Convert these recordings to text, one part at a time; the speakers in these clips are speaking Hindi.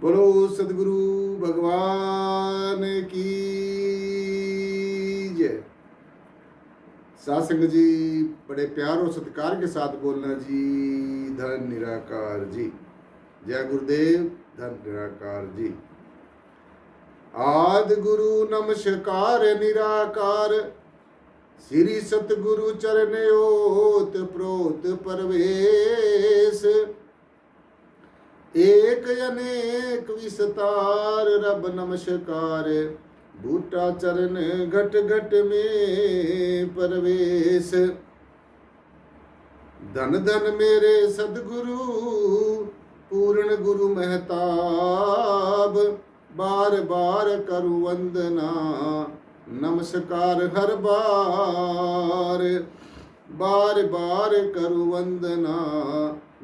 बोलो सदगुरु भगवान की जय। सासंग जी, बड़े प्यार और सत्कार के साथ बोलना जी। धन निराकार जी, जय गुरुदेव। धन निराकार जी। आदि गुरु नमस्कार निराकार, श्री सतगुरु चरण ओत प्रोत परवेश। एक अनेक विस्तार रब नमस्कार, बूटा चरण घट घट में परवेश। धन धन मेरे सदगुरु पूर्ण गुरु महताब, बार बार करु वंदना नमस्कार हर बार। बार बार करु वंदना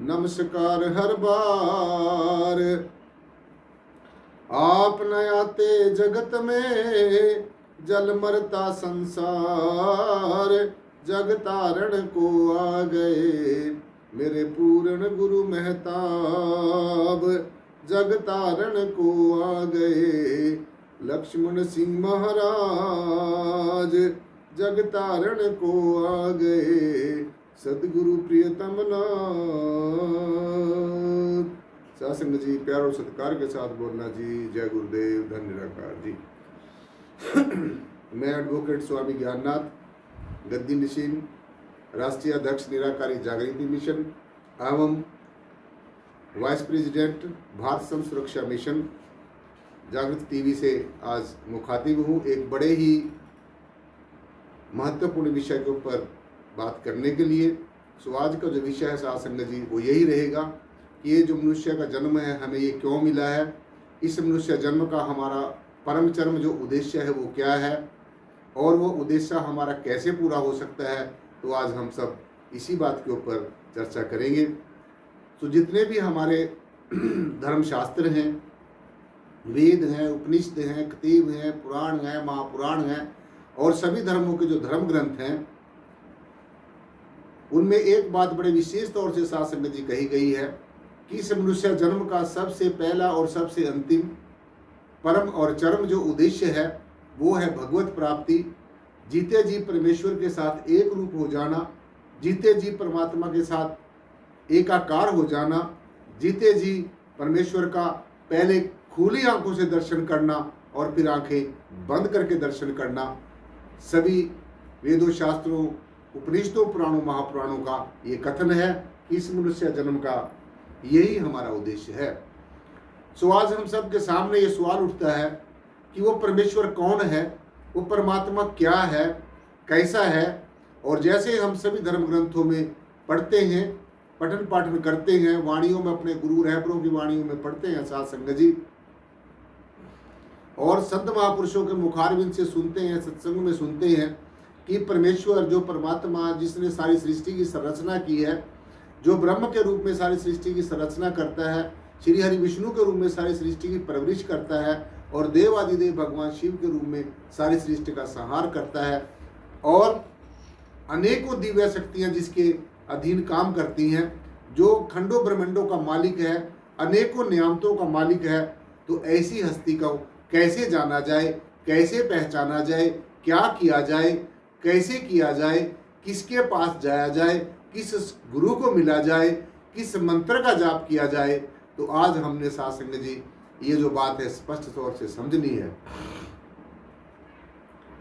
नमस्कार हर बार। आप न आते जगत में जल मरता संसार, जग तारण को आ गए मेरे पूर्ण गुरु महताब। जग तारण को आ गए लक्ष्मण सिंह महाराज, जग तारण को आ गए सदगुरु प्रियतम नाथ। सासंग जी, प्यार और सत्कार के साथ बोलना जी। जय गुरुदेव। धन निराकार जी। मैं एडवोकेट स्वामी ज्ञाननाथ, गद्दी निशीन, राष्ट्रीय अध्यक्ष निराकारी जागृति मिशन एवं वाइस प्रेसिडेंट भारत संघ सुरक्षा मिशन जागृति टीवी से आज मुखातिब हूँ एक बड़े ही महत्वपूर्ण विषय के ऊपर बात करने के लिए। सो आज का जो विषय है सासंग जी, वो यही रहेगा कि ये जो मनुष्य का जन्म है हमें ये क्यों मिला है, इस मनुष्य जन्म का हमारा परम चरम जो उद्देश्य है वो क्या है, और वो उद्देश्य हमारा कैसे पूरा हो सकता है। तो आज हम सब इसी बात के ऊपर चर्चा करेंगे। तो जितने भी हमारे धर्मशास्त्र हैं, वेद हैं, उपनिषद हैं, कतीब हैं, पुराण हैं, महापुराण हैं और सभी धर्मों के जो धर्म ग्रंथ हैं, उनमें एक बात बड़े विशेष तौर से सासंग जी कही गई है कि इस मनुष्य जन्म का सबसे पहला और सबसे अंतिम परम और चरम जो उद्देश्य है वो है भगवत प्राप्ति। जीते जी परमेश्वर के साथ एक रूप हो जाना, जीते जी परमात्मा के साथ एकाकार हो जाना, जीते जी परमेश्वर का पहले खुली आंखों से दर्शन करना और फिर आंखें बंद करके दर्शन करना। सभी वेदों, शास्त्रों, उपनिषदों, पुराणों, महापुराणों का ये कथन है कि इस मनुष्य जन्म का यही हमारा उद्देश्य है। सो आज हम सब के सामने ये सवाल उठता है कि वो परमेश्वर कौन है, वो परमात्मा क्या है, कैसा है। और जैसे हम सभी धर्म ग्रंथों में पढ़ते हैं, पठन पाठन करते हैं, वाणियों में अपने गुरु रहबरों की वाणियों में पढ़ते हैं साधसंग जी, और संत महापुरुषों के मुखारबिंद से सुनते हैं, सत्संग में सुनते हैं कि परमेश्वर जो परमात्मा जिसने सारी सृष्टि की संरचना की है, जो ब्रह्म के रूप में सारी सृष्टि की संरचना करता है, श्री हरि विष्णु के रूप में सारी सृष्टि की परवरिश करता है, और देव आदिदेव भगवान शिव के रूप में सारी सृष्टि का संहार करता है, और अनेकों दिव्य शक्तियां जिसके अधीन काम करती हैं, जो खंडों ब्रह्मांडों का मालिक है, अनेकों नियामतों का मालिक है। तो ऐसी हस्ती को कैसे जाना जाए, कैसे पहचाना जाए, क्या किया जाए, कैसे किया जाए, किसके पास जाया जाए, किस गुरु को मिला जाए, किस मंत्र का जाप किया जाए। तो आज हमने सासंग जी ये जो बात है स्पष्ट तौर से समझनी है।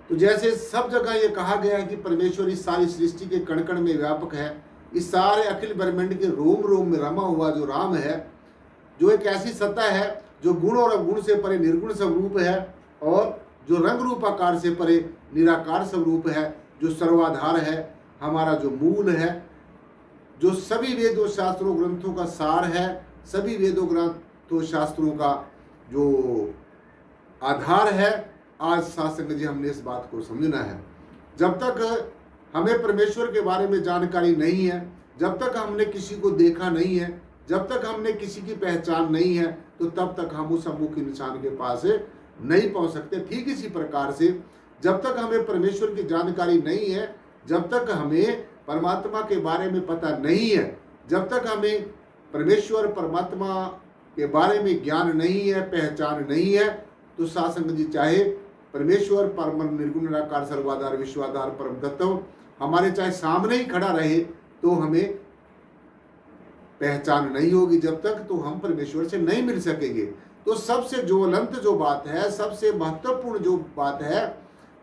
तो जैसे सब जगह ये कहा गया है कि परमेश्वर इस सारी सृष्टि के कण कण में व्यापक है, इस सारे अखिल ब्रह्मांड के रोम रोम में रमा हुआ जो राम है, जो एक ऐसी सत्ता है जो गुण और अवगुण से परे निर्गुण स्वरूप है, और जो रंग रूप आकार से परे निराकार स्वरूप है, जो सर्वाधार है, हमारा जो मूल है, जो सभी वेदों शास्त्रों ग्रंथों का सार है, सभी वेदों ग्रंथों शास्त्रों का जो आधार है। आज सासंग जी हमने इस बात को समझना है। जब तक हमें परमेश्वर के बारे में जानकारी नहीं है, जब तक हमने किसी को देखा नहीं है, जब तक हमने किसी की पहचान नहीं है, तो तब तक हम उस अमुख्य निशान के पास नहीं पहुंच सकते। ठीक इसी प्रकार से जब तक हमें परमेश्वर की जानकारी नहीं है, जब तक हमें परमात्मा के बारे में पता नहीं है, जब तक हमें परमेश्वर परमात्मा के बारे में ज्ञान नहीं है, पहचान नहीं है, तो साध संगत जी चाहे परमेश्वर परम निर्गुण निराकार सर्वाधार विश्वाधार परम तत्व हमारे चाहे सामने ही खड़ा रहे तो हमें पहचान नहीं होगी, जब तक तो हम परमेश्वर से नहीं मिल सकेंगे। तो सबसे ज्वलंत जो बात है, सबसे महत्वपूर्ण जो बात है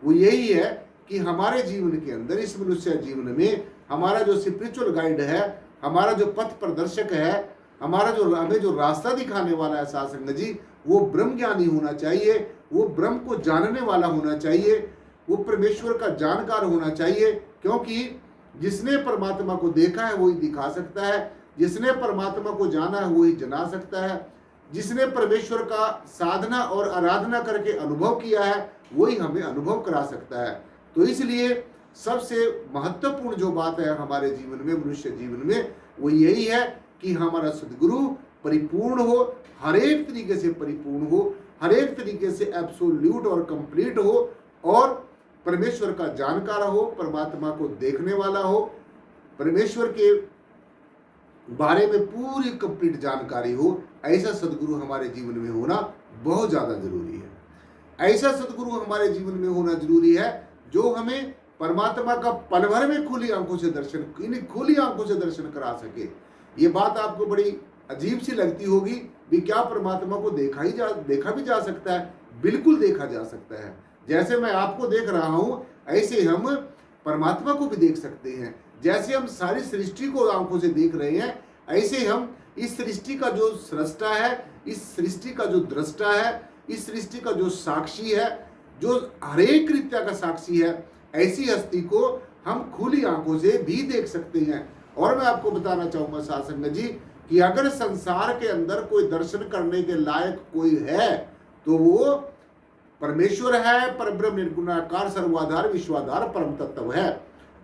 वो यही है कि हमारे जीवन के अंदर, इस मनुष्य जीवन में हमारा जो स्पिरिचुअल गाइड है, हमारा जो पथ प्रदर्शक है, हमारा जो हमें जो रास्ता दिखाने वाला है साध संगत जी, वो ब्रह्म ज्ञानी होना चाहिए, वो ब्रह्म को जानने वाला होना चाहिए, वो परमेश्वर का जानकार होना चाहिए। क्योंकि जिसने परमात्मा को देखा है वही दिखा सकता है, जिसने परमात्मा को जाना है वही जना सकता है, जिसने परमेश्वर का साधना और आराधना करके अनुभव किया है वही हमें अनुभव करा सकता है। तो इसलिए सबसे महत्वपूर्ण जो बात है हमारे जीवन में, मनुष्य जीवन में, वो यही है कि हमारा सदगुरु परिपूर्ण हो, हर एक तरीके से परिपूर्ण हो, हर एक तरीके से एब्सोल्यूट और कंप्लीट हो, और परमेश्वर का जानकार हो, परमात्मा को देखने वाला हो, परमेश्वर के बारे में पूरी कंप्लीट जानकारी हो। ऐसा सदगुरु हमारे जीवन में होना बहुत ज़्यादा जरूरी है। ऐसा सदगुरु हमारे जीवन में होना जरूरी है जो हमें परमात्मा का पल भर में खुली आंखों से दर्शन करा सके। ये बात आपको बड़ी अजीब सी लगती होगी भी, क्या परमात्मा को देखा भी जा सकता है? बिल्कुल देखा जा सकता है। जैसे मैं आपको देख रहा हूं ऐसे हम परमात्मा को भी देख सकते हैं। जैसे हम सारी सृष्टि को आंखों से देख रहे हैं, ऐसे हम इस सृष्टि का जो सृष्टा है, इस सृष्टि का जो दृष्टा है, इस सृष्टि का जो साक्षी है, जो हरेक कृत्य का साक्षी है, ऐसी हस्ती को हम खुली आंखों से भी देख सकते हैं। और मैं आपको बताना चाहूंगा साध संगत जी कि अगर संसार के अंदर कोई दर्शन करने के लायक कोई है तो वो परमेश्वर है, परब्रह्म निर्गुणाकार सर्वाधार विश्वाधार परम तत्व है।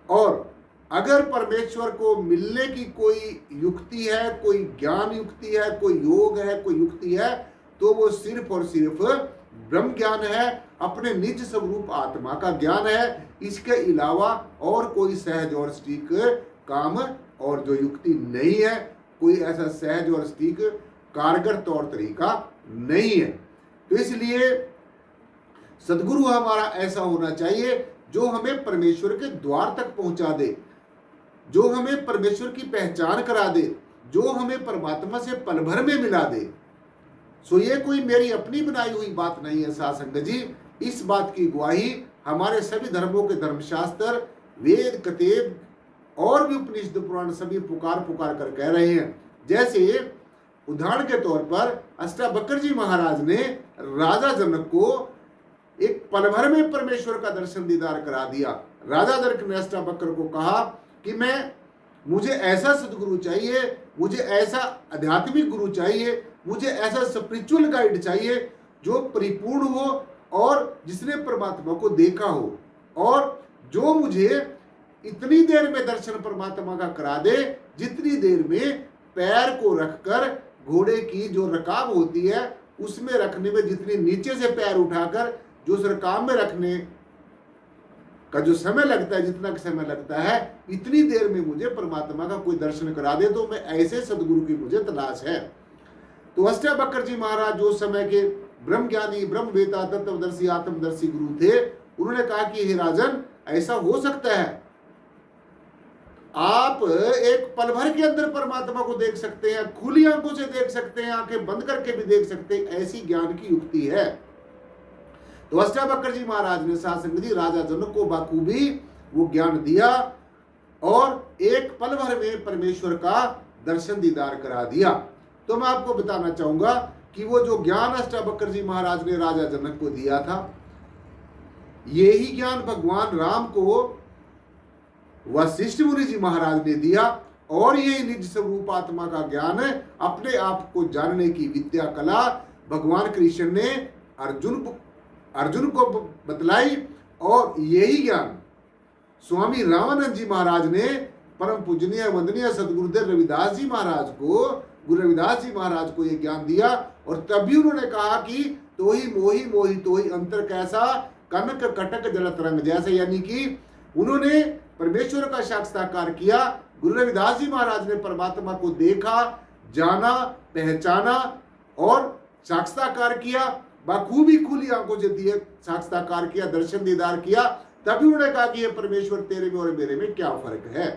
और अगर परमेश्वर को मिलने की कोई युक्ति है, कोई ज्ञान युक्ति है, कोई योग है, कोई युक्ति है, तो वो सिर्फ और सिर्फ ब्रह्म ज्ञान है, अपने निज स्वरूप आत्मा का ज्ञान है। इसके अलावा और कोई सहज और सटीक काम और जो युक्ति नहीं है, कोई ऐसा सहज और सटीक कारगर तौर तरीका नहीं है। तो इसलिए सदगुरु हमारा ऐसा होना चाहिए जो हमें परमेश्वर के द्वार तक पहुंचा दे, जो हमें परमेश्वर की पहचान करा दे, जो हमें परमात्मा से पल भर में मिला दे। सो ये कोई मेरी अपनी बनाई हुई बात नहीं है साध संगत जी। इस बात की गवाही हमारे सभी धर्मों के धर्मशास्त्र, वेद, कतेब और भी उपनिषद पुराण सभी पुकार कर कह रहे हैं। जैसे उदाहरण के तौर पर अष्टावक्र जी महाराज ने राजा जनक को एक पल भर में परमेश्वर का दर्शन दीदार करा दिया। राजा जनक ने अष्टावक्र को कहा कि मुझे ऐसा सदगुरु चाहिए, मुझे ऐसा आध्यात्मिक गुरु चाहिए, मुझे ऐसा स्पिरिचुअल गाइड चाहिए जो परिपूर्ण हो और जिसने परमात्मा को देखा हो, और जो मुझे इतनी देर में दर्शन परमात्मा का करा दे जितनी देर में पैर को रखकर घोड़े की जो रकाब होती है उसमें रखने में, जितनी नीचे से पैर उठाकर जो उस रकाब में रखने का जो समय लगता है, जितना समय लगता है, इतनी देर में मुझे परमात्मा का कोई दर्शन करा दे, तो मैं ऐसे सदगुरु की मुझे तलाश है। तो अष्टावक्र जी महाराज जो समय के ब्रह्म ज्ञानी, ब्रह्म वेता, तत्वदर्शी, आत्मदर्शी गुरु थे, उन्होंने कहा कि हे राजन, ऐसा हो सकता है, आप एक पल भर के अंदर परमात्मा को देख सकते हैं, खुली आंखों से देख सकते हैं, आंखें बंद करके भी देख सकते हैं, ऐसी ज्ञान की युक्ति है। तो अष्टावक्र जी महाराज ने साध संगत जी राजा जनक को बाखूबी वो ज्ञान दिया और एक पल भर में परमेश्वर का दर्शन दीदार करा दिया। तो मैं आपको बताना चाहूंगा कि वो जो ज्ञान अष्टावक्र जी महाराज ने राजा जनक को दिया था, यही ज्ञान भगवान राम को वशिष्ठ मुनि जी महाराज ने दिया, और यही निज स्वरूप आत्मा का ज्ञान अपने आप को जानने की विद्या कला भगवान कृष्ण ने अर्जुन को बतलाई, और यही ज्ञान स्वामी रामानंद जी महाराज ने परम पूजनीय वंदनीय सदगुरुदेव रविदास जी महाराज को, गुरु रविदास जी महाराज को यह ज्ञान दिया। और तभी उन्होंने कहा कि तो ही मोही मोही तो ही अंतर कैसा, कनक कटक जल तरंग जैसे, यानी कि उन्होंने परमेश्वर का साक्षात्कार किया। गुरु रविदास जी महाराज ने परमात्मा को देखा, जाना, पहचाना, और साक्षात्कार किया, बखूबी खुली आंखों से दिए साक्षात्कार किया, दर्शन दीदार किया, तभी उन्होंने कहा कि ये परमेश्वर तेरे में और मेरे में क्या फर्क है।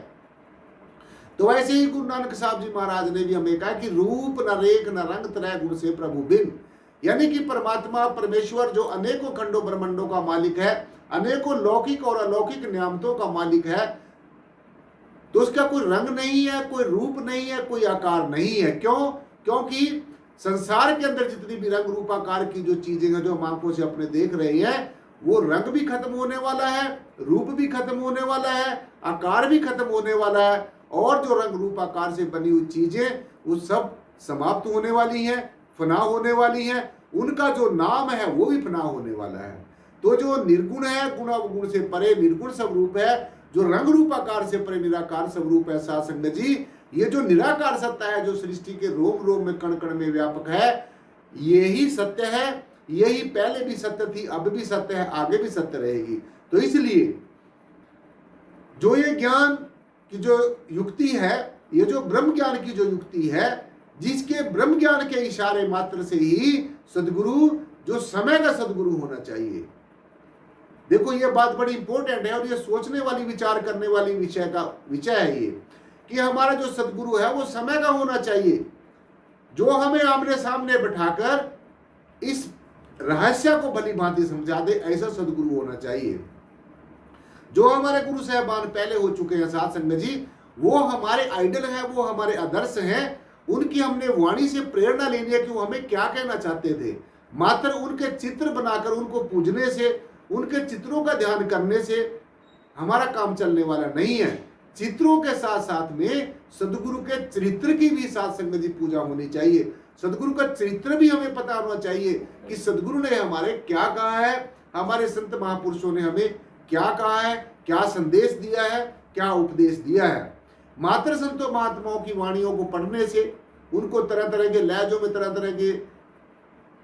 तो ऐसे ही गुरु नानक साहब जी महाराज ने भी हमें कहा कि रूप न रेख न रंग त्रय गुण से प्रभु बिन, यानी कि परमात्मा परमेश्वर जो अनेकों खंडों ब्रह्मांडों का मालिक है, अनेकों लौकिक और अलौकिक नियामतों का मालिक है, तो उसका कोई रंग नहीं है, कोई रूप नहीं है, कोई आकार नहीं है। क्यों? क्योंकि संसार के अंदर जितनी भी रंग रूप आकार की जो चीजें हैं जो हम आंखों से अपने देख रहे हैं, वो रंग भी खत्म होने वाला है, रूप भी खत्म होने वाला है, आकार भी खत्म होने वाला है, और जो रंग रूप आकार से बनी हुई चीजें वो सब समाप्त होने वाली हैं, फना होने वाली हैं, उनका जो नाम है वो भी फना होने वाला है। तो जो निर्गुण है, गुण अवगुण से परे निर्गुण स्वरूप है, जो रंग रूप आकार से परे निराकार स्वरूप है, साध संगत जी, ये जो निराकार सत्ता है, जो सृष्टि के रोम रोम में कण कण में व्यापक है, यही सत्य है, यही पहले भी सत्य थी, अब भी सत्य है, आगे भी सत्य रहेगी। तो इसलिए जो ये ज्ञान की जो युक्ति है, ये जो ब्रह्म ज्ञान की जो युक्ति है, जिसके ब्रह्म ज्ञान के इशारे मात्र से ही सदगुरु, जो समय का सदगुरु होना चाहिए। देखो ये बात बड़ी इंपॉर्टेंट है और ये सोचने वाली विचार करने वाली विषय है ये, कि हमारा जो सदगुरु है वो समय का होना चाहिए, जो हमें आमने सामने बिठाकर इस रहस्य को भली भांति समझा दे, ऐसा सदगुरु होना चाहिए। जो हमारे गुरु साहबान पहले हो चुके हैं साध संगत जी, वो हमारे आइडल हैं, वो हमारे आदर्श हैं, उनकी हमने वाणी से प्रेरणा लेनी है कि वो हमें क्या कहना चाहते थे। मात्र उनके चित्र बनाकर उनको पूजने से, उनके चित्रों का ध्यान करने से हमारा काम चलने वाला नहीं है। चित्रों के साथ साथ में सदगुरु के चरित्र की भी साध संगत जी पूजा होनी चाहिए। सदगुरु का चरित्र भी हमें पता होना चाहिए कि सदगुरु ने हमारे क्या कहा है, हमारे संत महापुरुषों ने हमें क्या कहा है, क्या संदेश दिया है, क्या उपदेश दिया है। मात्र संतों महात्माओं की वाणियों को पढ़ने से, उनको तरह तरह के लहजों में, तरह तरह के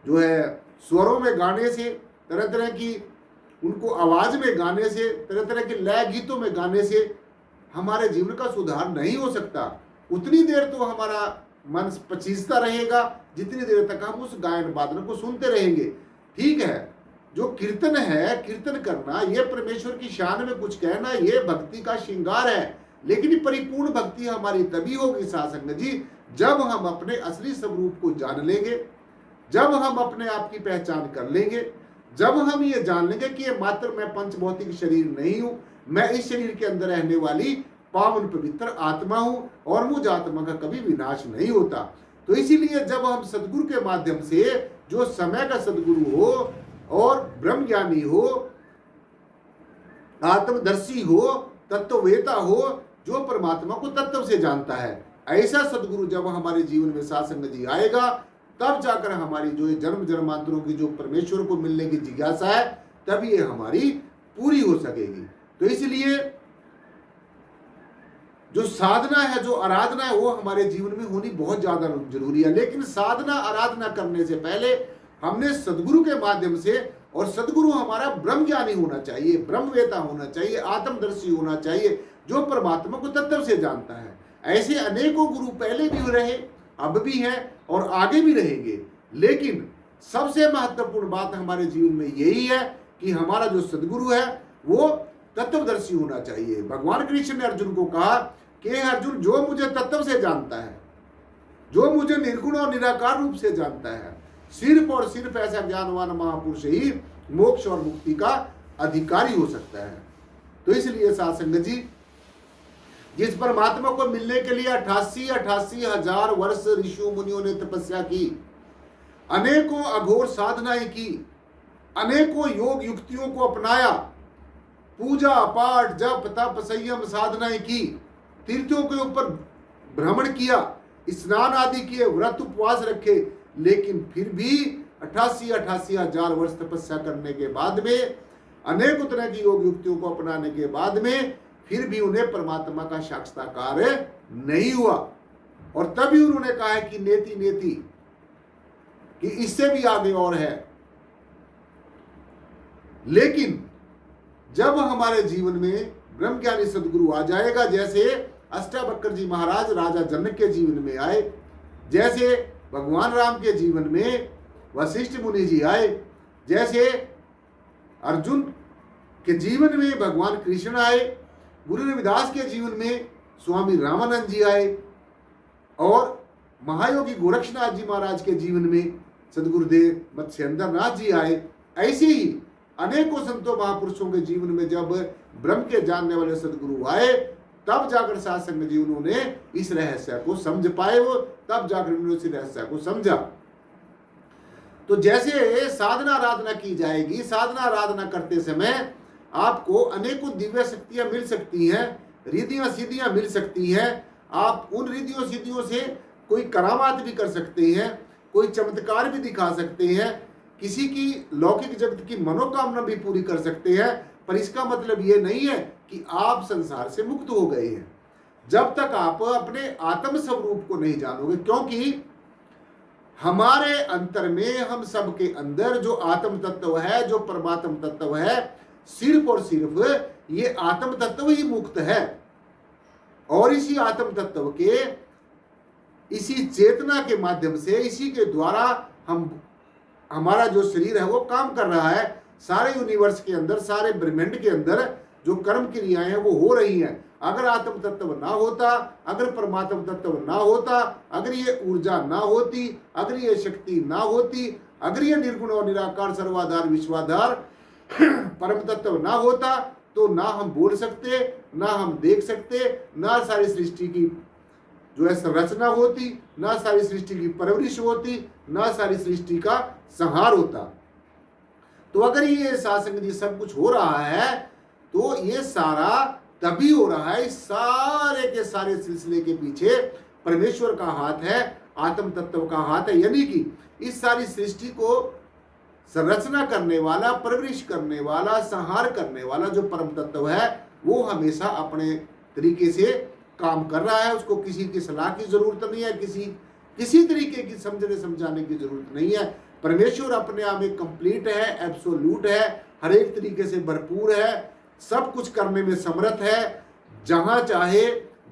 जो है स्वरों में गाने से, तरह तरह की उनको आवाज में गाने से, तरह तरह के लय गीतों में गाने से हमारे जीवन का सुधार नहीं हो सकता। उतनी देर तो हमारा मन पचीसता रहेगा जितनी देर तक हम उस गायन वादन को सुनते रहेंगे। ठीक है, जो कीर्तन है, कीर्तन करना, ये परमेश्वर की शान में कुछ कहना, ये भक्ति का श्रृंगार है। लेकिन परिपूर्ण भक्ति हमारी तभी होगी साध संगत जी, जब हम अपने असली स्वरूप को जान लेंगे, जब हम अपने आप की पहचान कर लेंगे, जब हम ये जान लेंगे कि ये मात्र मैं पंच भौतिक शरीर नहीं हूं, मैं इस शरीर के अंदर रहने वाली पावन पवित्र आत्मा हूं और मुझ आत्मा का कभी विनाश नहीं होता। तो इसीलिए जब हम सदगुरु के माध्यम से, जो समय का सदगुरु हो और ब्रह्म ज्ञानी हो, आत्मदर्शी हो, तत्ववेता हो, जो परमात्मा को तत्व से जानता है, ऐसा सदगुरु जब हमारे जीवन में साध संगत जी आएगा, तब जाकर हमारी जो जन्म जन्मांतरों की जो परमेश्वर को मिलने की जिज्ञासा है, तब ये हमारी पूरी हो सकेगी। तो इसलिए जो साधना है, जो आराधना है, वो हमारे जीवन में होनी बहुत ज्यादा जरूरी है। लेकिन साधना आराधना करने से पहले हमने सदगुरु के माध्यम से, और सदगुरु हमारा ब्रह्म ज्ञानी होना चाहिए, ब्रह्मवेता होना चाहिए, आत्मदर्शी होना चाहिए, जो परमात्मा को तत्व से जानता है। ऐसे अनेकों गुरु पहले भी रहे, अब भी हैं और आगे भी रहेंगे। लेकिन सबसे महत्वपूर्ण बात हमारे जीवन में यही है कि हमारा जो सदगुरु है वो तत्वदर्शी होना चाहिए। भगवान कृष्ण ने अर्जुन को कहा कि अर्जुन, जो मुझे तत्व से जानता है, जो मुझे निर्गुण और निराकार रूप से जानता है, सिर्फ और सिर्फ ऐसा ज्ञानवान महापुरुष ही मोक्ष और मुक्ति का अधिकारी हो सकता है। तो इसलिए साध संगत जी, जिस परमात्मा को मिलने के लिए 88 हजार वर्ष ऋषियों मुनियों ने तपस्या की, अनेकों अघोर साधनाएं की, अनेकों योग युक्तियों को अपनाया, पूजा पाठ जप तप संयम साधनाएं की, तीर्थों के ऊपर भ्रमण किया, स्नान आदि किए, व्रत उपवास रखे, लेकिन फिर भी 88 हजार वर्ष तपस्या करने के बाद में, अनेक तरह की योग युक्तियों को अपनाने के बाद में, फिर भी उन्हें परमात्मा का साक्षात्कार नहीं हुआ। और तभी उन्होंने कहा है कि नेति नेति, कि इससे भी आगे और है। लेकिन जब हमारे जीवन में ब्रह्मज्ञानी सदगुरु आ जाएगा, जैसे अष्टावक्र जी महाराज राजा जनक के जीवन में आए, जैसे भगवान राम के जीवन में वशिष्ठ मुनि जी आए, जैसे अर्जुन के जीवन में भगवान कृष्ण आए, गुरु रविदास के जीवन में स्वामी रामानंद जी आए, और महायोगी गोरक्षनाथ जी महाराज के जीवन में सदगुरुदेव मत्स्येंद्र नाथ जी आए। ऐसे ही अनेकों संतों महापुरुषों के जीवन में जब ब्रह्म के जानने वाले सदगुरु आए, तब जाकर साध संगत जी उन्होंने इस रहस्य को समझ पाए, वो तब जाकर उन्होंने इस रहस्य को समझा। तो जैसे साधना आराधना की जाएगी, साधना आराधना करते समय आपको अनेकों दिव्य शक्तियां मिल सकती हैं, रिद्धियां सिद्धियां मिल सकती हैं। आप उन रिद्धियों सिद्धियों से कोई करामात भी कर सकते हैं, कोई चमत्कार भी दिखा सकते हैं, किसी की लौकिक जगत की मनोकामना भी पूरी कर सकते हैं। पर इसका मतलब ये नहीं है कि आप संसार से मुक्त हो गए हैं, जब तक आप अपने आत्म स्वरूप को नहीं जानोगे। क्योंकि हमारे अंतर में, हम सबके अंदर जो आत्म तत्व है, जो परमात्म तत्व है, सिर्फ और सिर्फ ये आत्म तत्व ही मुक्त है। और इसी आत्म तत्व के, इसी चेतना के माध्यम से, इसी के द्वारा हमारा जो शरीर है वो काम कर रहा है। सारे यूनिवर्स के अंदर, सारे ब्रह्मांड के अंदर जो कर्म क्रियाएं हैं वो हो रही हैं। अगर आत्म तत्व ना होता, अगर परमात्म तत्व ना होता, अगर ये ऊर्जा ना होती, अगर ये शक्ति ना होती, अगर ये निर्गुण और निराकार सर्वाधार विश्वाधार परम तत्व ना होता, तो ना हम बोल सकते, ना हम देख सकते, ना सारी सृष्टि की जो है संरचना होती, ना सारी सृष्टि की परवरिश होती, ना सारी सृष्टि का संहार होता। तो अगर ये साध संगत जी सब कुछ हो रहा है, तो ये सारा तभी हो रहा है, इस सारे के सारे सिलसिले के पीछे परमेश्वर का हाथ है, आत्म तत्व का हाथ है। यानी कि इस सारी सृष्टि को संरचना करने वाला, परवरिश करने वाला, संहार करने वाला जो परम तत्व है, वो हमेशा अपने तरीके से काम कर रहा है। उसको किसी की सलाह की जरूरत नहीं है, किसी तरीके की समझने समझाने की जरूरत नहीं है। परमेश्वर अपने आप में कंप्लीट है, एब्सोल्यूट है, हर एक तरीके से भरपूर है, सब कुछ करने में समर्थ है। जहां चाहे,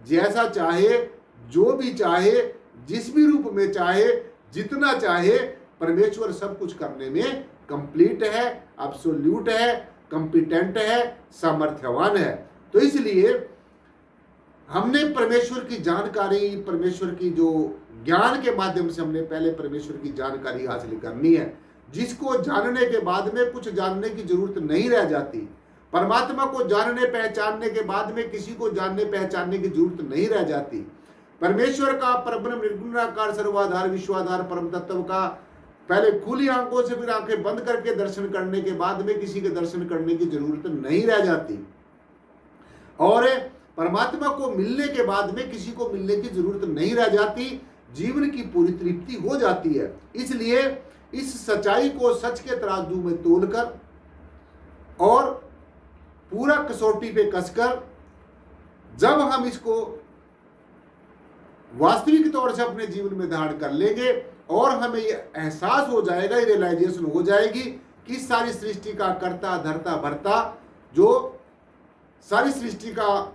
जैसा चाहे, जो भी चाहे, जिस भी रूप में चाहे, जितना चाहे, परमेश्वर सब कुछ करने में कंप्लीट है, एब्सोल्यूट है, कंपिटेंट है, सामर्थ्यवान है। तो इसलिए हमने परमेश्वर की जानकारी, परमेश्वर की जो ज्ञान के माध्यम से हमने पहले परमेश्वर की जानकारी हासिल करनी है, जिसको जानने के बाद में कुछ जानने की जरूरत नहीं रह जाती। परमात्मा को जानने पहचानने के बाद में किसी को जानने पहचानने की जरूरत नहीं रह जाती। परमेश्वर का परब्रह्म निर्गुण निराकार सर्वाधार विश्वाधार परम तत्व का पहले खुली आंखों से फिर आंखें बंद करके दर्शन करने के बाद में किसी के दर्शन करने की जरूरत नहीं रह जाती। और परमात्मा को मिलने के बाद में किसी को मिलने की जरूरत नहीं रह जाती, जीवन की पूरी तृप्ति हो जाती है। इसलिए इस सच्चाई को सच के तराजू में तोलकर और पूरा कसौटी पे कसकर जब हम इसको वास्तविक तौर से अपने जीवन में धारण कर लेंगे और हमें ये एहसास हो जाएगा, ये रियलाइजेशन हो जाएगी कि सारी सृष्टि का कर्ता धर्ता भरता जो सारी सृष्टि का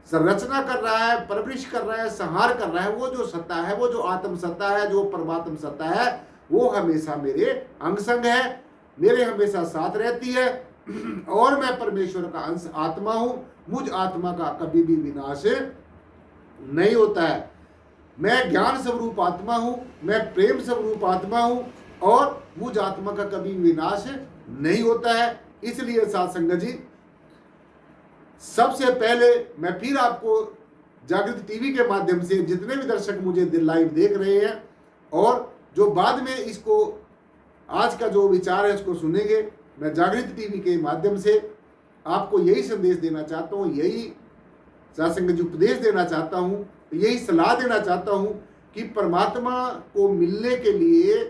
संरचना कर रहा है, परवरिश कर रहा है, संहार कर रहा है, वो जो सत्ता है, वो जो आत्म सत्ता है, जो परमात्म सत्ता है, वो हमेशा मेरे अंग संग है, मेरे हमेशा साथ रहती है। और मैं परमेश्वर का अंश आत्मा हूं, मुझ आत्मा का कभी भी विनाश नहीं होता है। मैं ज्ञान स्वरूप आत्मा हूं, मैं प्रेम स्वरूप आत्मा हूं, और मुझ आत्मा का कभी विनाश नहीं होता है। इसलिए साध संगत जी, सबसे पहले मैं फिर आपको जागृत टीवी के माध्यम से जितने भी दर्शक मुझे लाइव देख रहे हैं और जो बाद में इसको आज का जो विचार है इसको सुनेंगे, मैं जागृत टीवी के माध्यम से आपको यही संदेश देना चाहता हूँ, यही साध संगत जी उपदेश देना चाहता हूँ, यही सलाह देना चाहता हूँ कि परमात्मा को मिलने के लिए,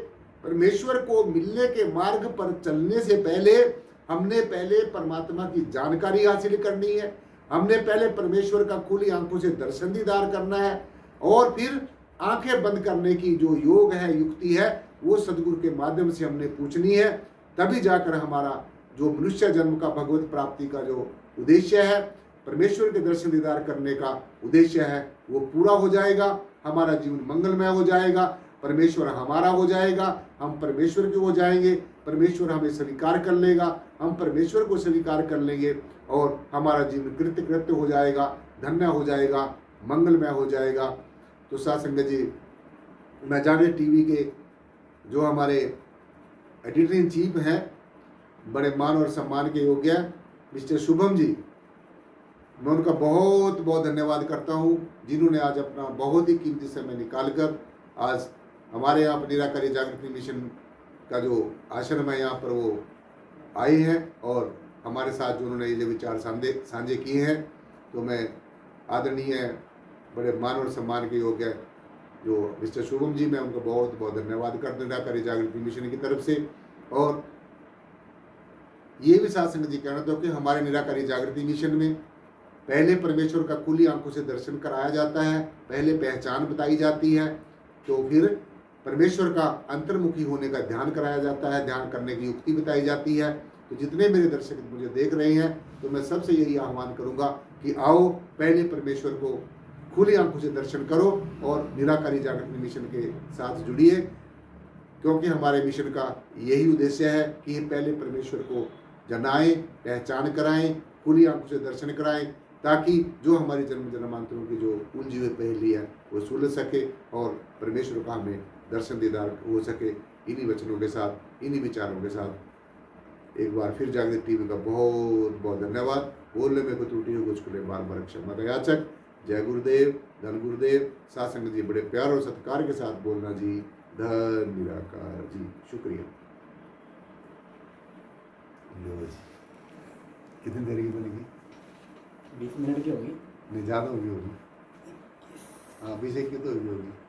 परमेश्वर को मिलने के मार्ग पर चलने से पहले हमने पहले परमात्मा की जानकारी हासिल करनी है। हमने पहले परमेश्वर का खुली आंखों से दर्शन दीदार करना है और फिर आंखें बंद करने की जो योग है, युक्ति है, वो सदगुरु के माध्यम से हमने पूछनी है। तभी जाकर हमारा जो मनुष्य जन्म का भगवत प्राप्ति का जो उद्देश्य है, परमेश्वर के दर्शन दीदार करने का उद्देश्य है, वो पूरा हो जाएगा। हमारा जीवन मंगलमय हो जाएगा। परमेश्वर हमारा हो जाएगा, हम परमेश्वर के हो जाएंगे, परमेश्वर हमें स्वीकार कर लेगा, हम परमेश्वर को स्वीकार कर लेंगे और हमारा जीवन कृत्य कृत्य हो जाएगा, धन्य हो जाएगा, मंगलमय हो जाएगा। तो साथ संगत जी, मैं जाने टीवी के जो हमारे एडिटर इन चीफ हैं, बड़े मान और सम्मान के योग्य हैं, मिस्टर शुभम जी, मैं उनका बहुत बहुत धन्यवाद करता हूँ, जिन्होंने आज अपना बहुत ही कीमती समय निकालकर आज हमारे यहाँ पर निराकारी जागृति मिशन का जो आश्रम है यहाँ पर वो आए हैं और हमारे साथ जो उन्होंने ये विचार साझे किए हैं। तो मैं आदरणीय बड़े मान और सम्मान के योग्य जो मिस्टर शुभम जी, मैं उनका बहुत बहुत धन्यवाद करता हूँ निराकारी जागृति मिशन की तरफ से। और ये भी साथ संगत जी कहना चाहता हूँ कि हमारे निराकारी जागृति मिशन में पहले परमेश्वर का खुली आंखों से दर्शन कराया जाता है, पहले पहचान बताई जाती है, तो फिर परमेश्वर का अंतर्मुखी होने का ध्यान कराया जाता है, ध्यान करने की युक्ति बताई जाती है। तो जितने मेरे दर्शक मुझे देख रहे हैं, तो मैं सबसे यही आह्वान करूंगा कि आओ पहले परमेश्वर को खुली आंखों से दर्शन करो और निराकारी जागृति मिशन के साथ जुड़िए, क्योंकि हमारे मिशन का यही उद्देश्य है कि पहले परमेश्वर को जनाएं, पहचान कराएं, खुली आंखों से दर्शन कराएं, ताकि जो हमारी जन्म जन्मांतरों की जो उलझी हुई पहेली है वो सुलझ सके और परमेश्वर का हमें दर्शन दीदार हो सके। इन्हीं वचनों के साथ, इन्हीं विचारों के साथ एक बार फिर जागृत टीवी का बहुत बहुत धन्यवाद। बोलने में कोई त्रुटि हो कुछ के लिए बार बार क्षमा का याचक। जय गुरुदेव, धन गुरुदेव। साथ संगत जी बड़े प्यार और सत्कार के साथ बोलना जी, धन निराकार जी। शुक्रिया। कितनी देर की बनेगी? 20 मिनट की होगी। नहीं, ज़्यादा होगी। हाँ, 20 की तो होगी।